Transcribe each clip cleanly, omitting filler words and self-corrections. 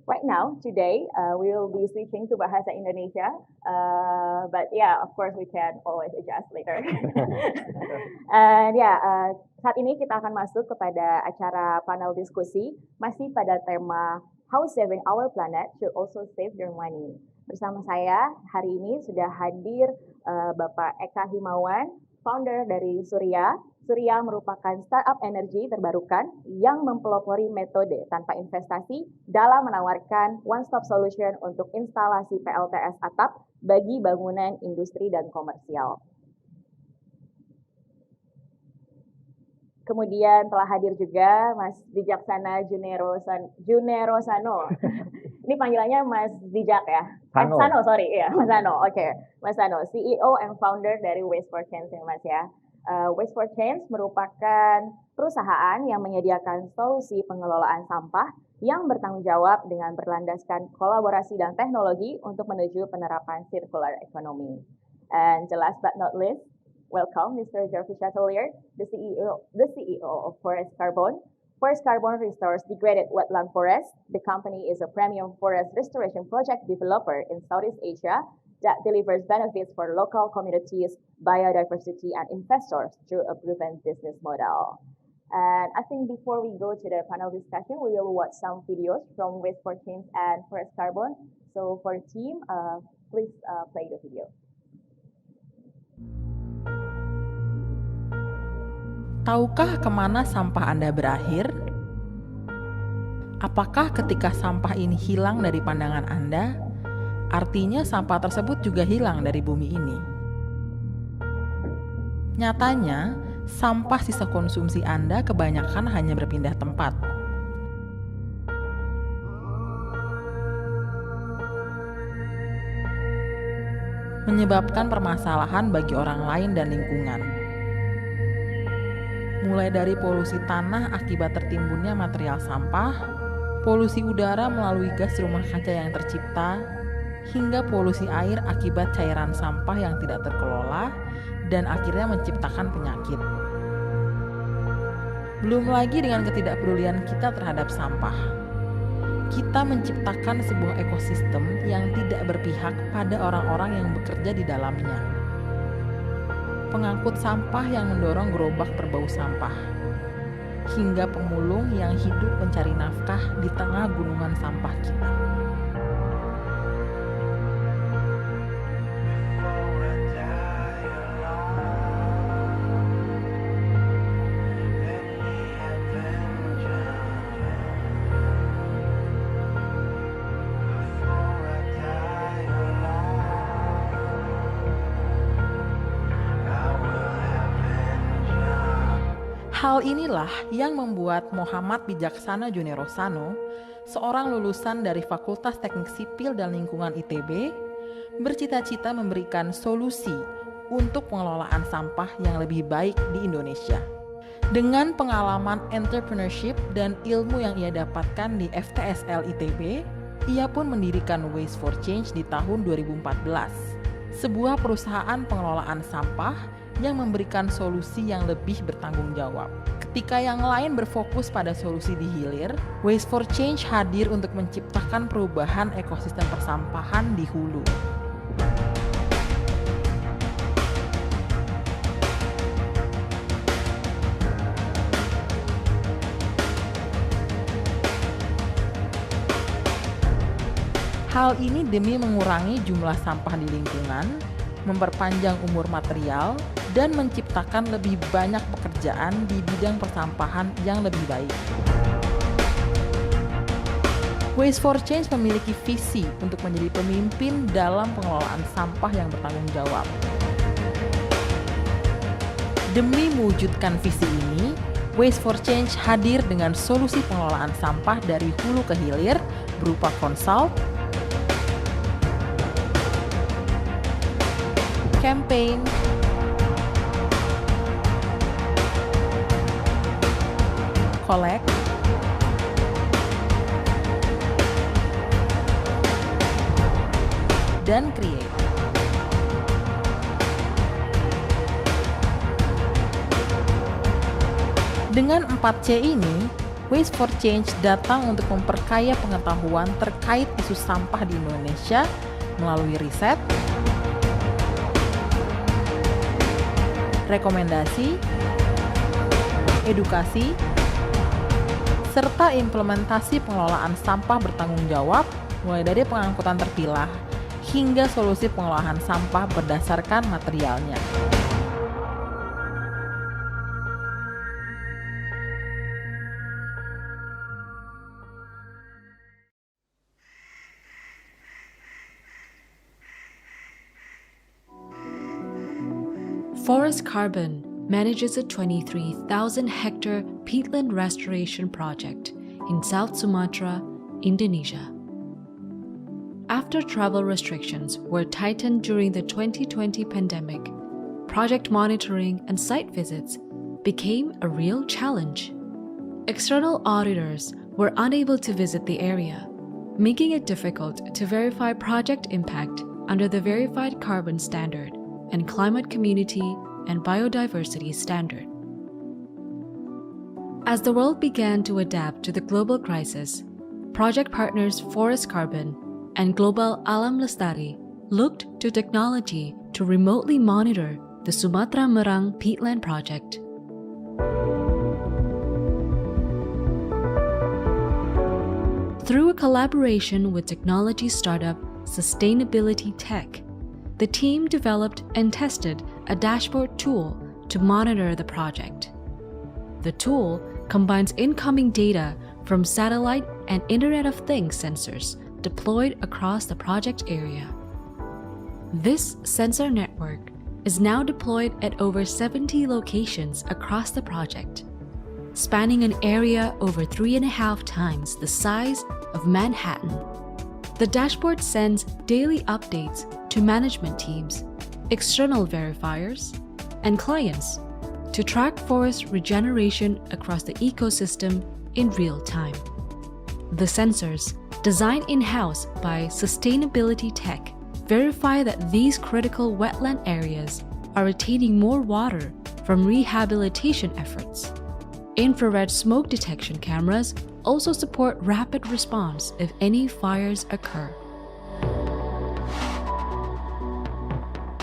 right now, today, we will be switching to Bahasa Indonesia. But yeah, of course, we can always adjust later. And yeah, saat ini kita akan masuk kepada acara panel diskusi, masih pada tema How Saving Our Planet Should Also Save Your Money. Bersama saya hari ini sudah hadir Bapak Eka Himawan, founder dari Surya. Surya merupakan startup energi terbarukan yang mempelopori metode tanpa investasi dalam menawarkan one-stop solution untuk instalasi PLTS atap bagi bangunan industri dan komersial. Kemudian telah hadir juga Mas Wijaksana Junerosano. Ini panggilannya Mas Wijak ya? Sano, sorry. Ya, Mas Sano. Oke. Mas Sano, CEO and founder dari Waste for Change ya Mas ya. Waste for Change merupakan perusahaan yang menyediakan solusi pengelolaan sampah yang bertanggung jawab dengan berlandaskan kolaborasi dan teknologi untuk menuju penerapan circular economy. And last but not least, welcome Mr. Jarvis Chatelier, the CEO of Forest Carbon. Forest Carbon restores degraded wetland forest. The company is a premium forest restoration project developer in Southeast Asia that delivers benefits for local communities, biodiversity, and investors through a proven business model. And I think before we go to the panel discussion, we will watch some videos from Waste for Change and Forest Carbon. So for the team, please play the video. Tahukah kemana sampah Anda berakhir? Apakah ketika sampah ini hilang dari pandangan Anda, artinya sampah tersebut juga hilang dari bumi ini? Nyatanya, sampah sisa konsumsi Anda kebanyakan hanya berpindah tempat. Menyebabkan permasalahan bagi orang lain dan lingkungan. Mulai dari polusi tanah akibat tertimbunnya material sampah, polusi udara melalui gas rumah kaca yang tercipta, hingga polusi air akibat cairan sampah yang tidak terkelola dan akhirnya menciptakan penyakit. Belum lagi dengan ketidakpedulian kita terhadap sampah. Kita menciptakan sebuah ekosistem yang tidak berpihak pada orang-orang yang bekerja di dalamnya. Pengangkut sampah yang mendorong gerobak berbau sampah, hingga pemulung yang hidup mencari nafkah di tengah gunungan sampah kita. Hal inilah yang membuat Muhammad Wijaksana Junerosano, seorang lulusan dari Fakultas Teknik Sipil dan Lingkungan ITB, bercita-cita memberikan solusi untuk pengelolaan sampah yang lebih baik di Indonesia. Dengan pengalaman entrepreneurship dan ilmu yang ia dapatkan di FTSL ITB, ia pun mendirikan Waste for Change di tahun 2014, sebuah perusahaan pengelolaan sampah yang memberikan solusi yang lebih bertanggung jawab. Ketika yang lain berfokus pada solusi di hilir, Waste for Change hadir untuk menciptakan perubahan ekosistem persampahan di hulu. Hal ini demi mengurangi jumlah sampah di lingkungan, memperpanjang umur material, dan menciptakan lebih banyak pekerjaan di bidang persampahan yang lebih baik. Waste for Change memiliki visi untuk menjadi pemimpin dalam pengelolaan sampah yang bertanggung jawab. Demi mewujudkan visi ini, Waste for Change hadir dengan solusi pengelolaan sampah dari hulu ke hilir berupa konsult, campaign, collect, dan create. Dengan 4C ini, Waste for Change datang untuk memperkaya pengetahuan terkait isu sampah di Indonesia melalui riset, rekomendasi, edukasi, serta implementasi pengelolaan sampah bertanggung jawab mulai dari pengangkutan terpilah hingga solusi pengolahan sampah berdasarkan materialnya. Forest Carbon manages a 23,000-hectare peatland restoration project in South Sumatra, Indonesia. After travel restrictions were tightened during the 2020 pandemic, project monitoring and site visits became a real challenge. External auditors were unable to visit the area, making it difficult to verify project impact under the Verified Carbon Standard and Climate Community and Biodiversity Standard. As the world began to adapt to the global crisis, project partners Forest Carbon and Global Alam Lestari looked to technology to remotely monitor the Sumatra Merang peatland project. Through a collaboration with technology startup Sustainability Tech, the team developed and tested a dashboard tool to monitor the project. The tool combines incoming data from satellite and Internet of Things sensors deployed across the project area. This sensor network is now deployed at over 70 locations across the project, spanning an area over 3.5 times the size of Manhattan. The dashboard sends daily updates to management teams, external verifiers, and clients to track forest regeneration across the ecosystem in real time. The sensors, designed in-house by Sustainability Tech, verify that these critical wetland areas are retaining more water from rehabilitation efforts. Infrared smoke detection cameras also support rapid response if any fires occur.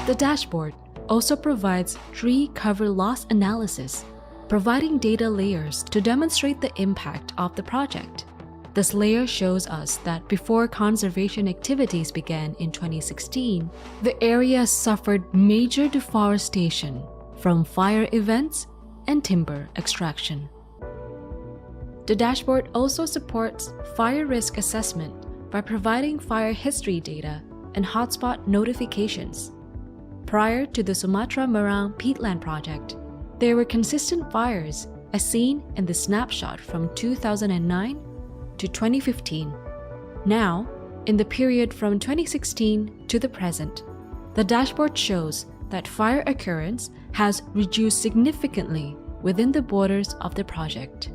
The dashboard also provides tree cover loss analysis, providing data layers to demonstrate the impact of the project. This layer shows us that before conservation activities began in 2016, the area suffered major deforestation from fire events and timber extraction. The dashboard also supports fire risk assessment by providing fire history data and hotspot notifications. Prior to the Sumatra Merang peatland project, there were consistent fires as seen in the snapshot from 2009 to 2015. Now, in the period from 2016 to the present, the dashboard shows that fire occurrence has reduced significantly within the borders of the project.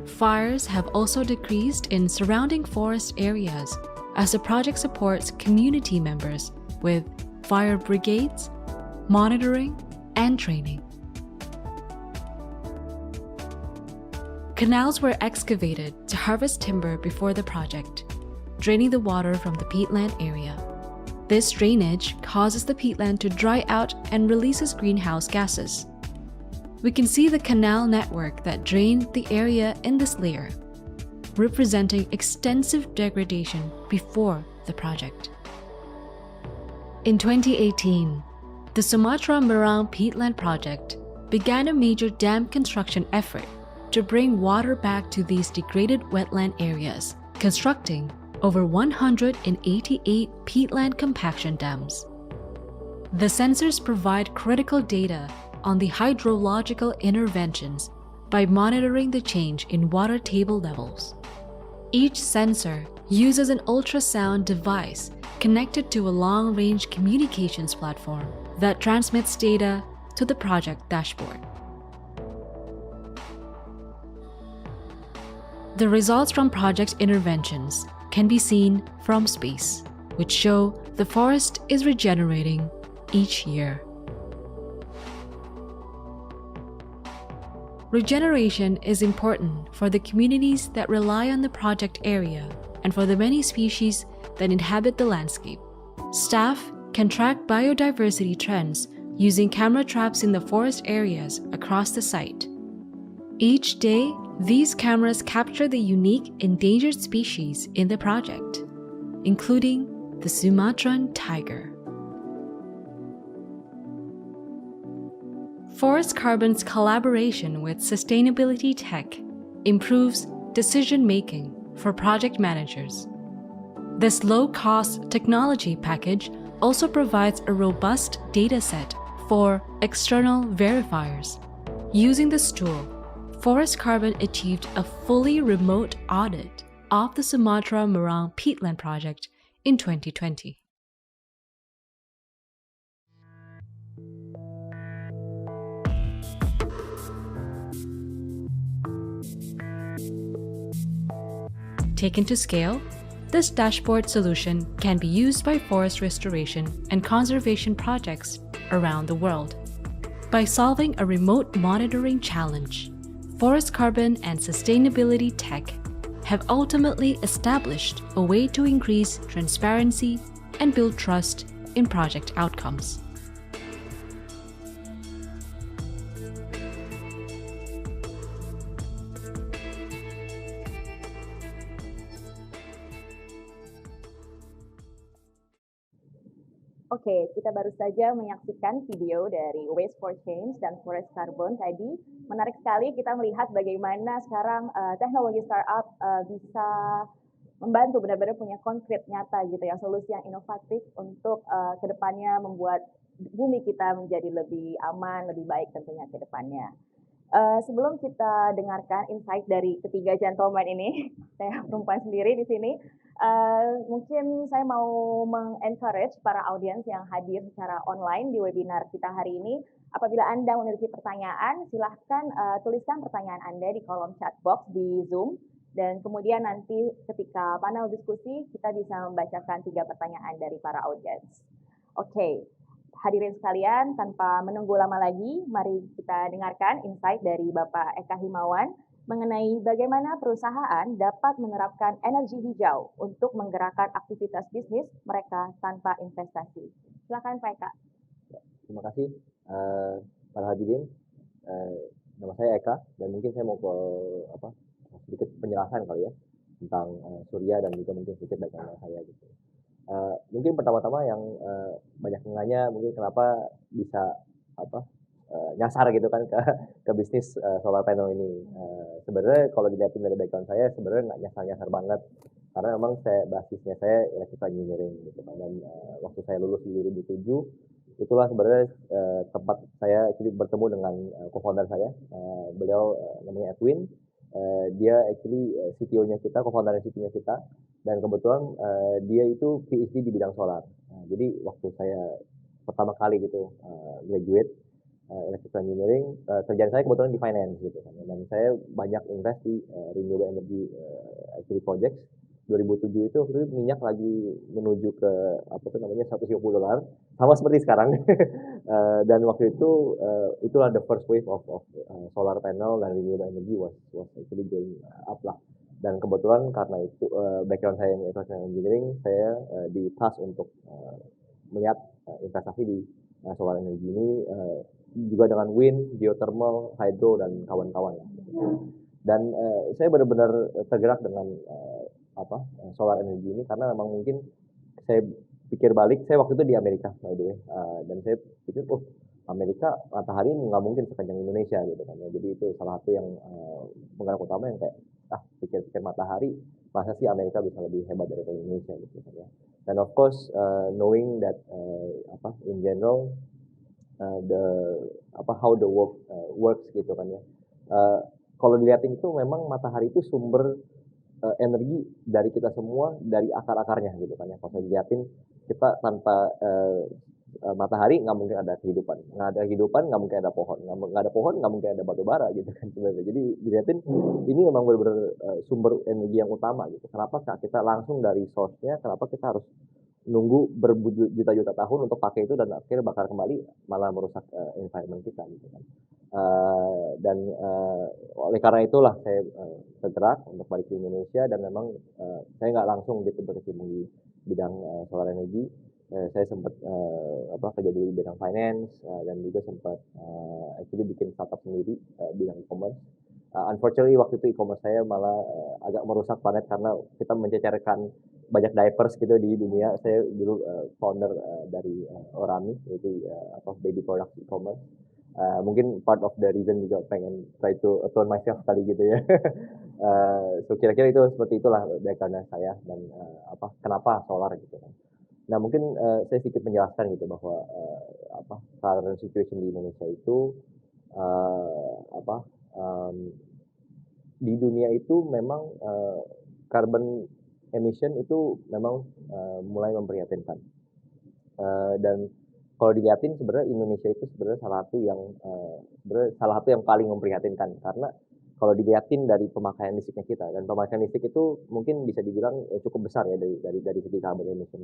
Fires have also decreased in surrounding forest areas as the project supports community members with fire brigades, monitoring, and training. Canals were excavated to harvest timber before the project, draining the water from the peatland area. This drainage causes the peatland to dry out and releases greenhouse gases. We can see the canal network that drained the area in this layer, representing extensive degradation before the project. In 2018, the Sumatra Merang peatland project began a major dam construction effort to bring water back to these degraded wetland areas, constructing over 188 peatland compaction dams. The sensors provide critical data on the hydrological interventions by monitoring the change in water table levels. Each sensor uses an ultrasound device connected to a long-range communications platform that transmits data to the project dashboard. The results from project interventions can be seen from space, which show the forest is regenerating each year. Regeneration is important for the communities that rely on the project area and for the many species that inhabit the landscape. Staff can track biodiversity trends using camera traps in the forest areas across the site. Each day, these cameras capture the unique endangered species in the project, including the Sumatran tiger. Forest Carbon's collaboration with Sustainability Tech improves decision-making for project managers. This low-cost technology package also provides a robust data set for external verifiers. Using this tool, Forest Carbon achieved a fully remote audit of the Sumatra Merang peatland project in 2020. Taken to scale, this dashboard solution can be used by forest restoration and conservation projects around the world. By solving a remote monitoring challenge, Forest Carbon and Sustainability Tech have ultimately established a way to increase transparency and build trust in project outcomes. Oke, kita baru saja menyaksikan video dari Waste for Change dan Forest Carbon tadi. Menarik sekali kita melihat bagaimana sekarang teknologi startup bisa membantu benar-benar punya konkret nyata gitu ya, solusi yang inovatif untuk kedepannya membuat bumi kita menjadi lebih aman, lebih baik tentunya ke depannya. Sebelum kita dengarkan insight dari ketiga gentleman ini, saya perempuan sendiri di sini, mungkin saya mau mengencourage para audiens yang hadir secara online di webinar kita hari ini. Apabila Anda memiliki pertanyaan, silahkan tuliskan pertanyaan Anda di kolom chat box di Zoom. Dan kemudian nanti ketika panel diskusi, kita bisa membacakan 3 pertanyaan dari para audiens. Oke. Hadirin sekalian, tanpa menunggu lama lagi, mari kita dengarkan insight dari Bapak Eka Himawan mengenai bagaimana perusahaan dapat menerapkan energi hijau untuk menggerakkan aktivitas bisnis mereka tanpa investasi. Silakan Pak Eka. Terima kasih para hadirin. Nama saya Eka dan mungkin saya mau sedikit penjelasan kali ya tentang Surya dan juga mungkin sedikit background saya gitu. Mungkin pertama-tama yang banyak nanya mungkin kenapa bisa nyasar gitu kan ke bisnis solar panel ini. Sebenarnya kalau dilihatin dari background saya sebenarnya nggak nyasar banget karena memang basisnya saya electrical engineering gitu kan. Dan waktu saya lulus di 2007 itulah sebenarnya tempat saya actually bertemu dengan co-founder saya. Beliau namanya Edwin. Dia actually CTO-nya kita, co-founder CTO-nya kita, dan kebetulan dia itu PhD di bidang solar. Jadi waktu saya pertama kali gitu graduate electrical engineering, kerjaan saya kebetulan di finance gitu kan. Dan saya banyak invest di renewable energy actually projects. 2007 itu waktu itu minyak lagi menuju ke $150, sama seperti sekarang. Dan waktu itu itulah the first wave of solar panel dan renewable energy was actually going up lah. Dan kebetulan karena itu background saya yang electrical engineering, saya di task untuk melihat investasi di solar energy ini juga dengan wind, geothermal, hydro dan kawan-kawan lah. Dan saya benar-benar tergerak dengan solar energy ini karena memang mungkin saya pikir balik, saya waktu itu di Amerika by the way, dan saya pikir Amerika matahari nggak mungkin sekencang Indonesia gitu kan ya. Jadi itu salah satu yang penggerak utama yang kayak pikir-pikir matahari masa sih Amerika bisa lebih hebat daripada Indonesia gitu kan ya. Dan of course knowing that in general how the work works gitu kan ya. Kalau dilihatin itu memang matahari itu sumber energi dari kita semua dari akar-akarnya gitu kan ya. Kalau saya lihatin kita tanpa matahari nggak mungkin ada kehidupan, nggak ada kehidupan nggak mungkin ada pohon, nggak ada pohon nggak mungkin ada batu bara gitu kan sebenarnya. Jadi dilihatin ini memang benar-benar sumber energi yang utama gitu. Kenapa kita langsung dari source-nya, kenapa kita harus nunggu berjuta-juta tahun untuk pakai itu dan akhirnya bakar kembali malah merusak environment kita gitu kan. Dan oleh karena itulah saya tergerak untuk balik ke Indonesia dan memang saya nggak langsung gitu berkecimpung di bidang solar energy. Saya sempat kerja dulu di bidang finance dan juga sempat actually bikin startup sendiri bidang e-commerce. Unfortunately waktu itu e-commerce saya malah agak merusak planet karena kita mencecerkan banyak diapers gitu di dunia. Saya dulu founder dari Orami, yaitu baby product e-commerce. Mungkin part of the reason juga pengen try to atone myself kali gitu ya. So kira-kira itu seperti itulah background saya dan kenapa solar gitu kan. Nah mungkin saya sedikit menjelaskan gitu bahwa current situation di Indonesia itu di dunia itu memang carbon emission itu memang mulai memprihatinkan. Dan kalau dilihatin sebenarnya Indonesia itu sebenarnya salah satu yang paling memprihatinkan karena kalau dilihatin dari pemakaian listriknya kita dan pemakaian listrik itu mungkin bisa dibilang cukup besar ya dari segi carbon emission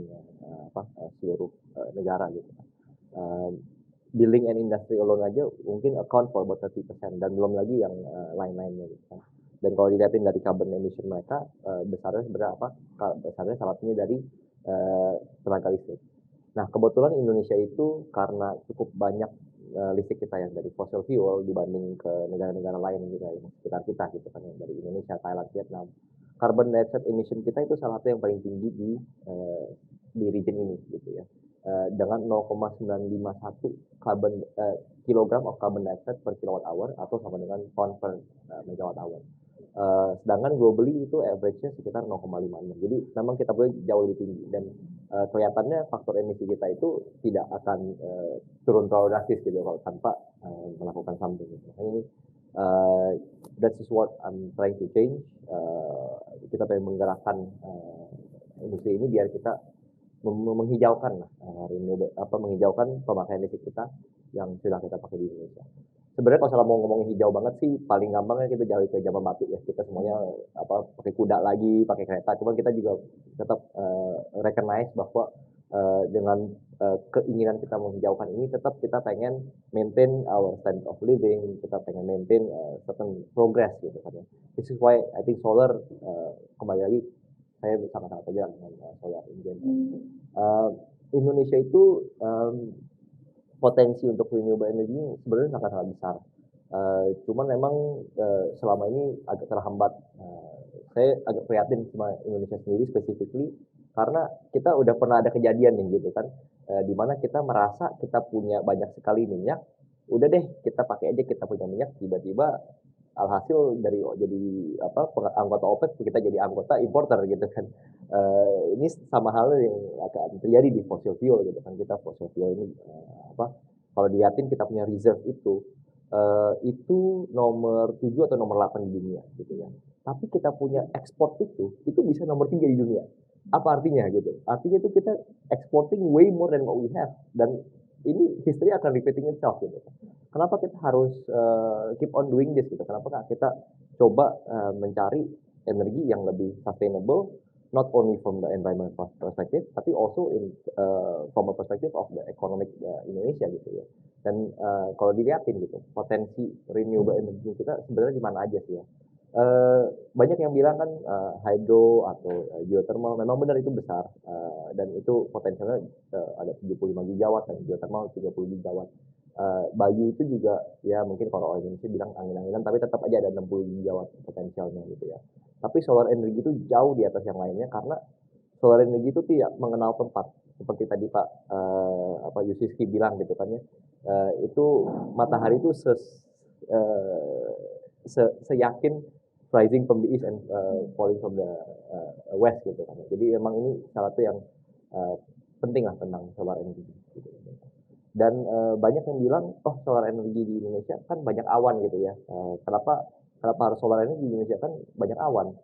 seluruh negara gitu. Building and industry alone aja mungkin account for about 30% dan belum lagi yang lain-lainnya gitu kan. Dan kalau dilihatin dari carbon emission mereka besarnya sebenarnya besarnya salah satunya dari tenaga listrik. Nah, kebetulan Indonesia itu karena cukup banyak listrik kita yang dari fossil fuel dibanding ke negara-negara lain gitu ya, sekitar kita gitu kan, yang dari Indonesia, Thailand, Vietnam. Carbon dioxide emission kita itu salah satu yang paling tinggi di region ini gitu ya. Dengan 0,951 kilogram of carbon dioxide per kilowatt hour atau sama dengan ton per megawatt hour. Sedangkan globally itu average-nya sekitar 0,56. Jadi memang kita boleh jauh lebih tinggi dan kelihatannya faktor emisi kita itu tidak akan turun terlalu drastis gitu kalau tanpa melakukan something. Makanya ini that is what I'm trying to change. Kita pengen menggerakkan industri ini biar kita menghijaukan menghijaukan pemakaian listrik kita yang sudah kita pakai di Indonesia. Sebenarnya kalau mau ngomongin hijau banget sih paling gampangnya kita jauh ke zaman batu ya, kita semuanya pakai kuda lagi, pakai kereta, cuman kita juga tetap recognize bahwa dengan keinginan kita menghijaukan ini tetap kita pengen maintain our standard of living, kita pengen maintain certain progress gitu kan ya. This is why I think solar kembali lagi saya sangat-sangat tegang dengan solar in general. Indonesia itu potensi untuk renewable energy sebenarnya sangat-sangat besar. Cuman memang selama ini agak terhambat. Saya agak prihatin sama Indonesia sendiri specifically karena kita udah pernah ada kejadian nih gitu kan, di mana kita merasa kita punya banyak sekali minyak, udah deh kita pakai aja kita punya minyak, tiba-tiba alhasil dari jadi anggota OPEC kita jadi anggota importer gitu kan. Ini sama halnya yang akan terjadi di fossil fuel gitu kan. Kita fossil fuel ini kalau dilihatin kita punya reserve itu nomor 7 atau nomor 8 di dunia gitu ya. Tapi kita punya ekspor itu bisa nomor 3 di dunia. Apa artinya gitu? Artinya itu kita exporting way more than what we have dan ini history akan repeating itself gitu. Kenapa kita harus keep on doing this gitu? Kenapa nggak kita coba mencari energi yang lebih sustainable, not only from the environmental perspective, tapi also from a perspective of the economic Indonesia gitu ya. Dan kalau dilihatin gitu, potensi renewable energy kita sebenarnya di mana aja sih ya? Banyak yang bilang kan hydro atau geothermal memang benar itu besar dan itu potensialnya ada 75 gigawatt dan geothermal 30 gigawatt. Bayu itu juga ya mungkin kalau orang Indonesia bilang angin-anginan tapi tetap aja ada 60 gigawatt potensialnya gitu ya. Tapi solar energy itu jauh di atas yang lainnya karena solar energy itu tidak mengenal tempat. Seperti tadi Pak Yusiski bilang gitu kan ya. Itu matahari itu seyakin rising from the east and falling from the west gitu kan. Jadi memang ini salah satu yang penting lah tentang solar energy. Gitu. Dan banyak yang bilang, solar energy di Indonesia kan banyak awan gitu ya. Kenapa harus solar energy di Indonesia kan banyak awan?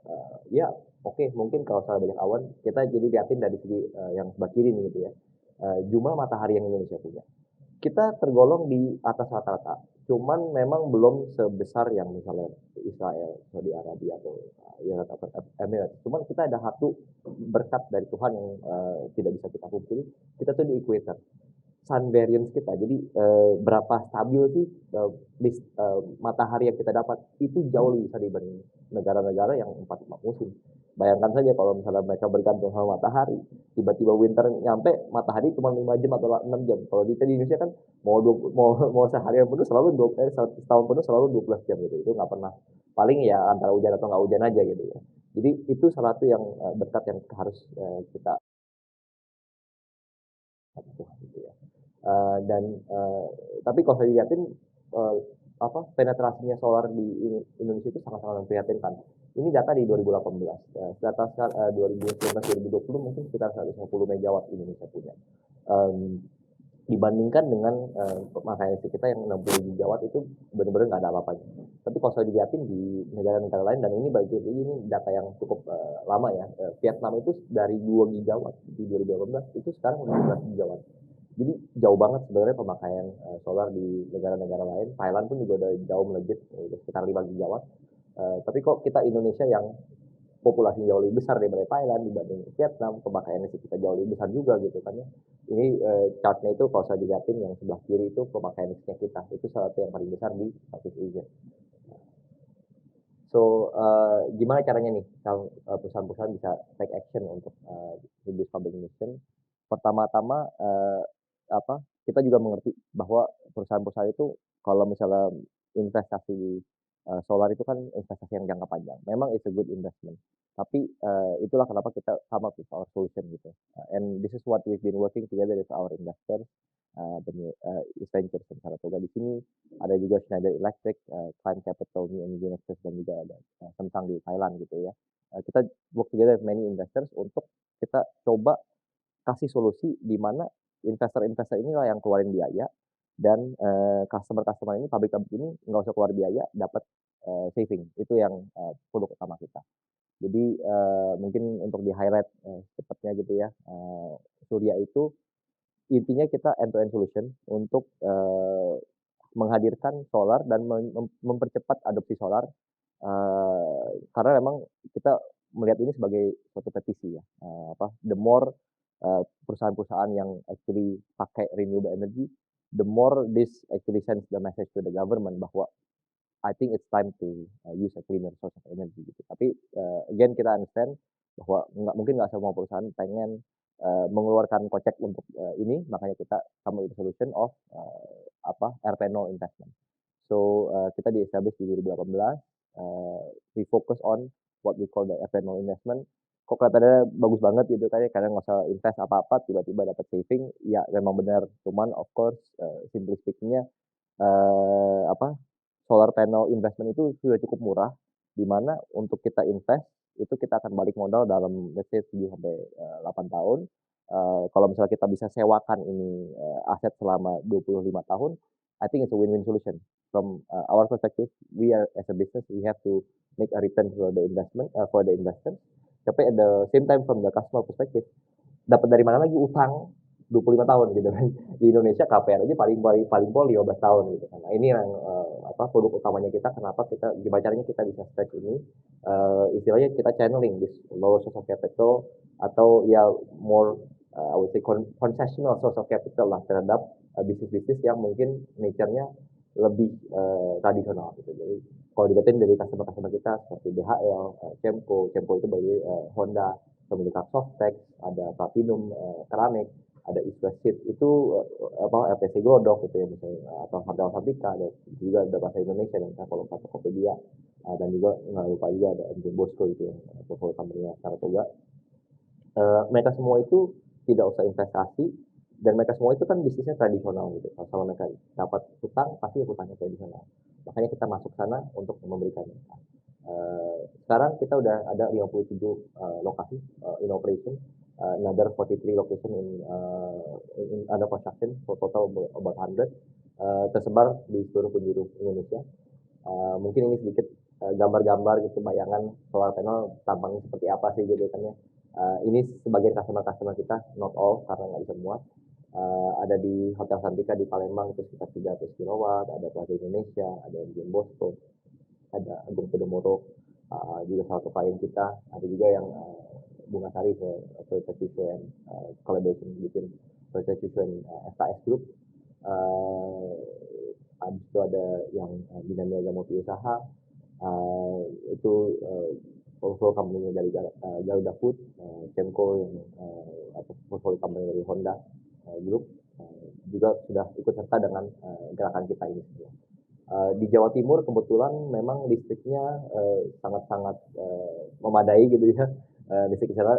Ya oke, mungkin kalau soal banyak awan kita jadi liatin dari segi yang sebelah kiri nih gitu ya. Jumlah matahari yang Indonesia punya. Kita tergolong di atas rata-rata, cuman memang belum sebesar yang misalnya Israel, Saudi Arabia atau Emirates. Cuman kita ada satu berkat dari Tuhan yang tidak bisa kita pungkiri, kita tuh di equator. sun variance kita. Jadi berapa stabil sih matahari yang kita dapat itu jauh lebih besar dibanding negara-negara yang 4 musim. Bayangkan saja kalau misalnya mereka bergantung sama matahari, tiba-tiba winter nyampe matahari cuma 5 jam atau 6 jam. Kalau di Indonesia kan mau seharian penuh selalu setahun penuh selalu 12 jam gitu. Itu nggak pernah, paling ya antara hujan atau nggak hujan aja gitu ya. Jadi itu salah satu yang berkat yang harus kita gitu ya. Tapi kalau saya lihatin penetrasinya solar di Indonesia itu sangat-sangat memprihatinkan. Ini data di 2018. Data 2019-2020 mungkin sekitar 150 megawatt Indonesia punya. Dibandingkan dengan pemakaian listrik kita yang 60 gigawatt itu benar-benar nggak ada apa-apanya. Tapi kalau saya dilihatin di negara-negara lain, dan ini ini data yang cukup lama ya, Vietnam itu dari 2 gigawatt di 2018 itu sekarang udah 11 gigawatt. Jadi jauh banget sebenarnya pemakaian solar di negara-negara lain. Thailand pun juga udah jauh melejit, udah sekitar 5 gigawatt. Tapi kok kita Indonesia yang populasi jauh lebih besar daripada Thailand dibanding Vietnam, pemakaian listrik kita jauh lebih besar juga gitu kan ya. Ini chartnya itu kalau saya dilihatin yang sebelah kiri itu pemakaian listriknya kita, itu salah satu yang paling besar di Southeast Asia. So gimana caranya nih kalau perusahaan-perusahaan bisa take action untuk reduce carbon emission? Pertama-tama kita juga mengerti bahwa perusahaan-perusahaan itu kalau misalnya investasi di solar itu kan investasi yang jangka panjang. Memang it's a good investment. Tapi itulah kenapa kita come up with our solution gitu. And this is what we've been working together with our investors, East Ventures dan Saratoga di sini. Ada juga Schneider Electric, Climb Capital, New Energy Nexus, dan juga ada Samsung di Thailand gitu ya. Kita work together with many investors untuk kita coba kasih solusi di mana investor-investor inilah yang keluarin biaya, dan customer-customer ini, pabrik-pabrik ini nggak usah keluar biaya, dapat saving. Itu yang produk utama kita. Jadi mungkin untuk di-highlight cepatnya gitu ya, Surya itu intinya kita end-to-end solution untuk menghadirkan solar dan mempercepat adopsi solar, karena memang kita melihat ini sebagai suatu petisi ya. The more perusahaan-perusahaan yang actually pakai renewable energy, the more this actually sends the message to the government bahwa I think it's time to use a cleaner source of energy gitu. Tapi again kita understand bahwa mungkin nggak semua perusahaan pengen mengeluarkan kocek untuk ini, makanya kita come with the solution of air panel investment. So kita di-establish di 2018, we focus on what we call the air panel investment. Kok kelihatannya bagus banget gitu kan ya, karena nggak usah invest apa-apa, tiba-tiba dapat saving. Ya memang benar, cuman of course simply speaking-nya solar panel investment itu sudah cukup murah, di mana untuk kita invest itu kita akan balik modal dalam let's say 7 sampai 8 tahun. Kalau misalnya kita bisa sewakan ini aset selama 25 tahun, I think it's a win-win solution. From our perspective, we are as a business, we have to make a return for the investment, for the investors. Tapi at the same time from the customer perspective, dapat dari mana lagi utang 25 tahun gitu kan. Di Indonesia KPR aja paling 15 tahun gitu kan. Nah, ini yang produk utamanya kita, kenapa kita, gimana caranya kita bisa stretch ini, istilahnya kita channeling this lower source of capital atau ya more I would say concessional source of capital lah terhadap bisnis-bisnis yang mungkin nature-nya lebih tradisional gitu. Jadi kalau dilihatin dari customer-customer kita seperti DHL, Cemco itu by the way, Honda, kemudian Softex, ada Platinum, Keramik, ada East West Seed, itu LPC Glodok gitu ya misalnya, atau Hotel Fabrika, ada juga ada bahasa Indonesia dan Traveloka Tokopedia, dan juga nggak lupa juga ada MJ Bosco gitu ya, portfolio company-nya Saratoga. Mereka semua itu tidak usah investasi, dan mereka semua itu kan bisnisnya tradisional gitu. Kalau mereka dapat hutang, pasti hutangnya tradisional. Makanya kita masuk sana untuk memberikan mereka. Sekarang kita udah ada 57 lokasi in operation, another 43 location in under construction, so total about 100, tersebar di seluruh penjuru Indonesia. Mungkin ini sedikit gambar-gambar gitu, bayangan solar panel tampangnya seperti apa sih gitu kan ya. Ini sebagian customer kita, not all karena nggak bisa muat. Ada di Hotel Santika di Palembang itu sekitar 300 kW, ada Plaza Indonesia, ada MJ Bosco, ada Agung Podomoro, juga salah satu klien kita, ada juga yang Bunga Sari, collaboration between Solidaritas Cucuan FKS Group. Habis itu ada yang Bina Niaga Multi Usaha, itu portfolio company dari Garuda Food, Cemco yang portfolio company dari Honda Group, juga sudah ikut serta dengan gerakan kita ini. Di Jawa Timur kebetulan memang listriknya sangat-sangat memadai gitu ya. Listrik di sana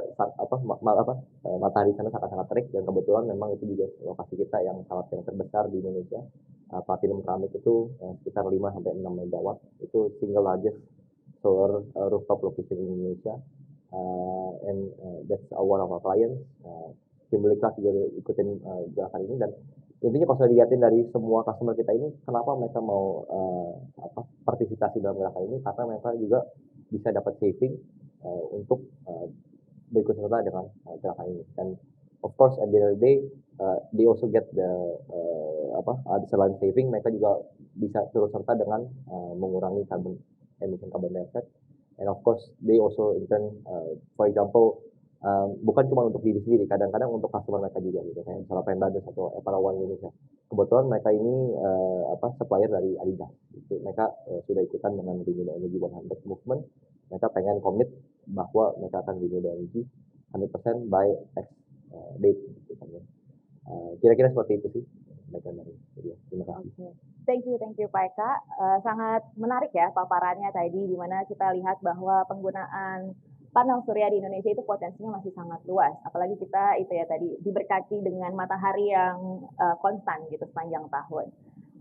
matahari di sana sangat-sangat terik, dan kebetulan memang itu juga lokasi kita yang yang terbesar di Indonesia. Platinum Keramik itu sekitar 5 sampai 6 megawatt. Itu single largest solar rooftop location in Indonesia. And that's one of our clients. Kimberly Clark juga ikutin gerakan ini, dan intinya kalau saya lihatin dari semua customer kita ini, kenapa mereka mau partisipasi dalam gerakan ini, karena mereka juga bisa dapat saving untuk berikut serta dengan gerakan ini. Dan of course at the end of the day they also get the selain saving, mereka juga bisa turut serta dengan mengurangi emission carbon dioxide. And of course they also in turn for example bukan cuma untuk diri sendiri, kadang-kadang untuk customer mereka juga gitu, kayak misalnya Pendados atau Epalawan Indonesia. Kebetulan mereka ini supplier dari Adidas. Gitu. Mereka sudah ikutan dengan Renewable Energy 100 movement. Mereka pengen komit bahwa mereka akan Renewable Energy 100% by X date. Gitu, kan, ya. Kira-kira seperti itu sih. Terima kasih. Okay. Thank you Pak Eka. Sangat menarik ya paparannya tadi, di mana kita lihat bahwa penggunaan panel surya di Indonesia itu potensinya masih sangat luas. Apalagi kita itu ya tadi diberkati dengan matahari yang konstan gitu sepanjang tahun.